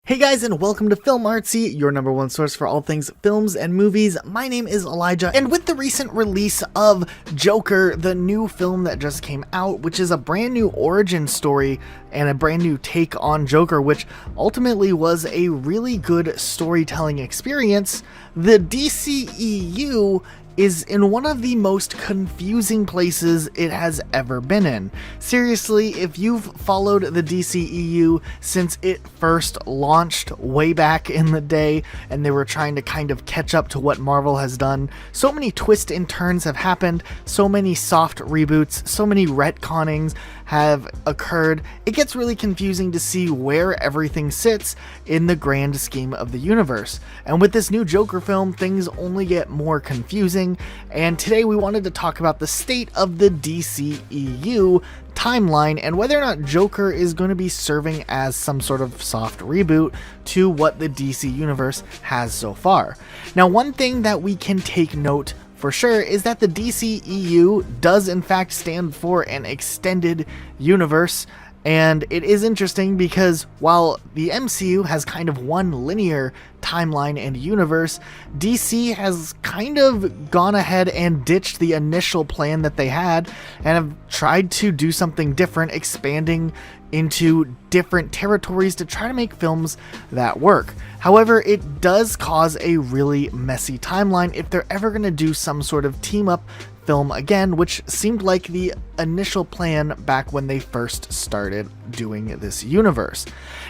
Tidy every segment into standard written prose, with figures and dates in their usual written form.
Hey guys, and welcome to Film Artsy, your number one source for all things films and movies. My name is Elijah, and with the recent release of Joker, the new film that just came out, which is a brand new origin story and a brand new take on Joker, which ultimately was a really good storytelling experience, the DCEU is in one of the most confusing places it has ever been in. Seriously, if you've followed the DCEU since it first launched way back in the day and they were trying to kind of catch up to what Marvel has done, so many twists and turns have happened, so many soft reboots, so many retconnings have occurred. It gets really confusing to see where everything sits in the grand scheme of the universe. And with this new Joker film, things only get more confusing. And today we wanted to talk about the state of the DCEU timeline and whether or not Joker is going to be serving as some sort of soft reboot to what the DC universe has so far. Now, one thing that we can take note for sure is that the DCEU does in fact stand for an extended universe. And it is interesting because while the MCU has kind of one linear timeline and universe, DC has kind of gone ahead and ditched the initial plan that they had and have tried to do something different, expanding into different territories to try to make films that work. However, it does cause a really messy timeline if they're ever going to do some sort of team up film again, which seemed like the initial plan back when they first started doing this universe.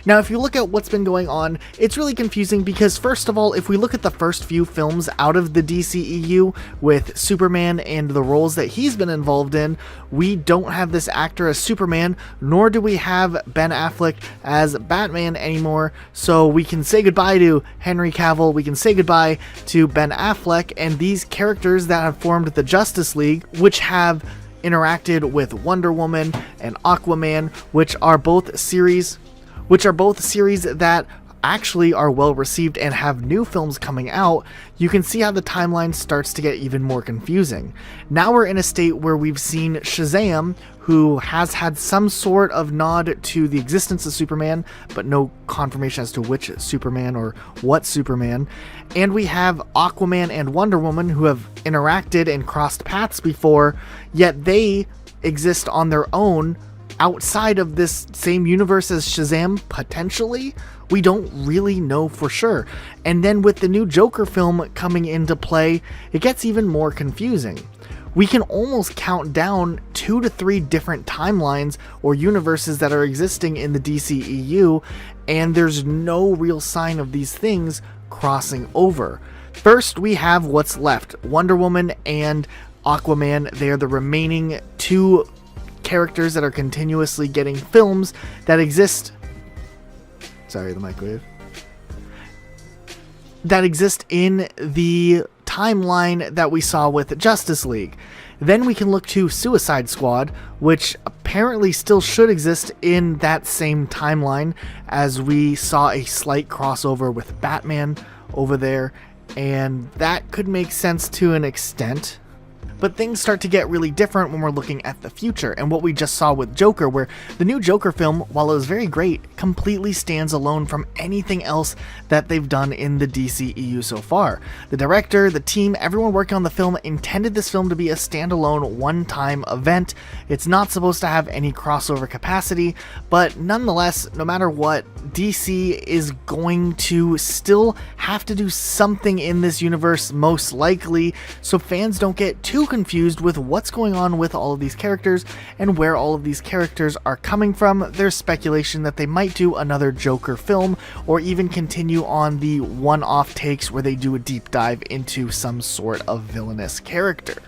Now, if you look at what's been going on, it's really confusing because first of all, if we look at the first few films out of the DCEU with Superman and the roles that he's been involved in, we don't have this actor as Superman, nor do we have Ben Affleck as Batman anymore, so we can say goodbye to Henry Cavill, we can say goodbye to Ben Affleck, and these characters that have formed the Justice League, which have interacted with Wonder Woman and Aquaman, which are both series that actually are well received and have new films coming out, you can see how the timeline starts to get even more confusing. Now we're in a state where we've seen Shazam, who has had some sort of nod to the existence of Superman, but no confirmation as to which Superman or what Superman. And we have Aquaman and Wonder Woman, who have interacted and crossed paths before, yet they exist on their own outside of this same universe as Shazam, potentially. We don't really know for sure. And then with the new Joker film coming into play, it gets even more confusing. We can almost count down 2 to 3 different timelines or universes that are existing in the DCEU, and there's no real sign of these things crossing over. First, we have what's left, Wonder Woman and Aquaman. They are the remaining 2 characters that are continuously getting films that exist. Sorry, the microwave. That exist in the timeline that we saw with Justice League. Then we can look to Suicide Squad, which apparently still should exist in that same timeline, as we saw a slight crossover with Batman over there, and that could make sense to an extent. But things start to get really different when we're looking at the future, and what we just saw with Joker, where the new Joker film, while it was very great, completely stands alone from anything else that they've done in the DCEU so far. The director, the team, everyone working on the film intended this film to be a standalone one-time event. It's not supposed to have any crossover capacity, but nonetheless, no matter what, DC is going to still have to do something in this universe, most likely, so fans don't get too confused with what's going on with all of these characters and where all of these characters are coming from. There's speculation that they might do another Joker film or even continue on the one-off takes where they do a deep dive into some sort of villainous character.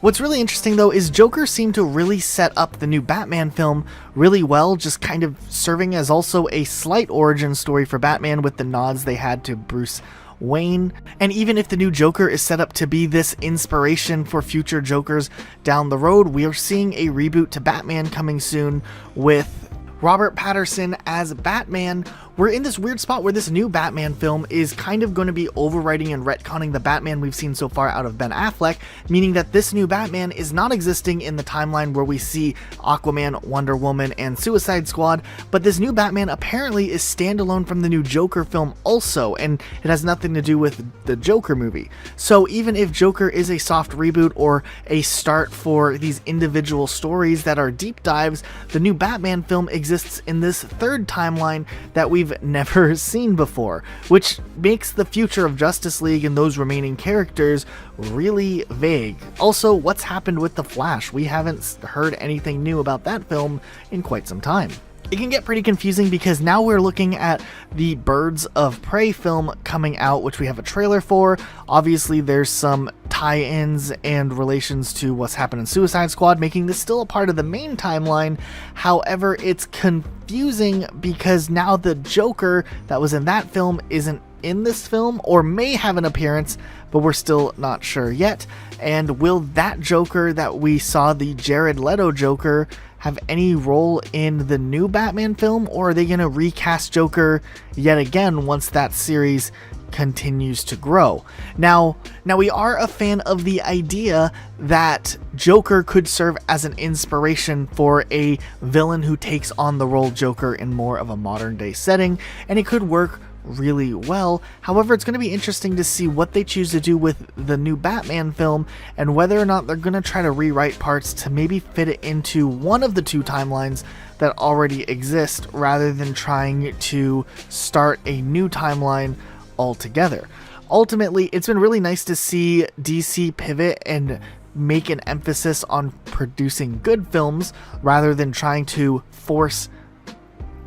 What's really interesting though is Joker seemed to really set up the new Batman film really well, just kind of serving as also a slight origin story for Batman with the nods they had to Bruce Wayne. And even if the new Joker is set up to be this inspiration for future Jokers down the road, we are seeing a reboot to Batman coming soon with Robert Pattinson as Batman, we're in this weird spot where this new Batman film is kind of going to be overwriting and retconning the Batman we've seen so far out of Ben Affleck, meaning that this new Batman is not existing in the timeline where we see Aquaman, Wonder Woman, and Suicide Squad, but this new Batman apparently is standalone from the new Joker film also, and it has nothing to do with the Joker movie. So even if Joker is a soft reboot or a start for these individual stories that are deep dives, the new Batman film exists in this third timeline that we've never seen before, which makes the future of Justice League and those remaining characters really vague. Also, what's happened with The Flash? We haven't heard anything new about that film in quite some time. It can get pretty confusing because now we're looking at the Birds of Prey film coming out, which we have a trailer for. Obviously, there's some tie-ins and relations to what's happened in Suicide Squad, making this still a part of the main timeline. However, it's confusing because now the Joker that was in that film isn't in this film, or may have an appearance, but we're still not sure yet. And will that Joker that we saw, the Jared Leto Joker, have any role in the new Batman film, or are they going to recast Joker yet again once that series continues to grow? Now we are a fan of the idea that Joker could serve as an inspiration for a villain who takes on the role Joker in more of a modern day setting, and it could work really well. However, it's going to be interesting to see what they choose to do with the new Batman film and whether or not they're going to try to rewrite parts to maybe fit it into one of the two timelines that already exist rather than trying to start a new timeline altogether. Ultimately, it's been really nice to see DC pivot and make an emphasis on producing good films rather than trying to force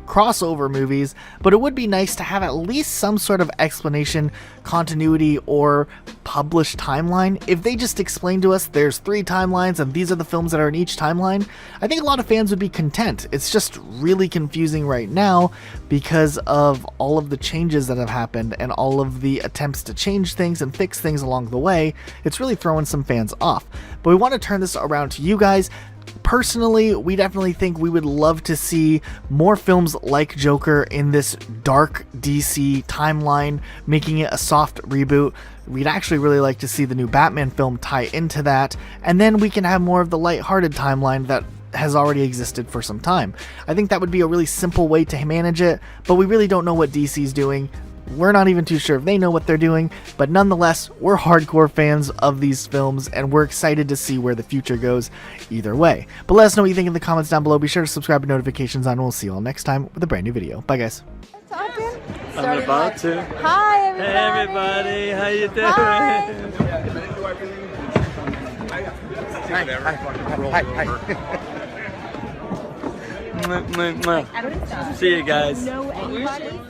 crossover movies, but it would be nice to have at least some sort of explanation, continuity, or published timeline. If they just explain to us there's 3 timelines and these are the films that are in each timeline, I think a lot of fans would be content. It's just really confusing right now because of all of the changes that have happened and all of the attempts to change things and fix things along the way. It's really throwing some fans off. But we want to turn this around to you guys. Personally, we definitely think we would love to see more films like Joker in this dark DC timeline, making it a soft reboot. We'd actually really like to see the new Batman film tie into that, and then we can have more of the lighthearted timeline that has already existed for some time. I think that would be a really simple way to manage it, but we really don't know what DC's doing. We're not even too sure if they know what they're doing, but nonetheless, we're hardcore fans of these films, and we're excited to see where the future goes either way. But let us know what you think in the comments down below. Be sure to subscribe and notifications on, and we'll see you all next time with a brand new video. Bye, guys. I'm about to. Hi, everybody. Hey, everybody. How you doing? Hi. See you guys. Know anybody?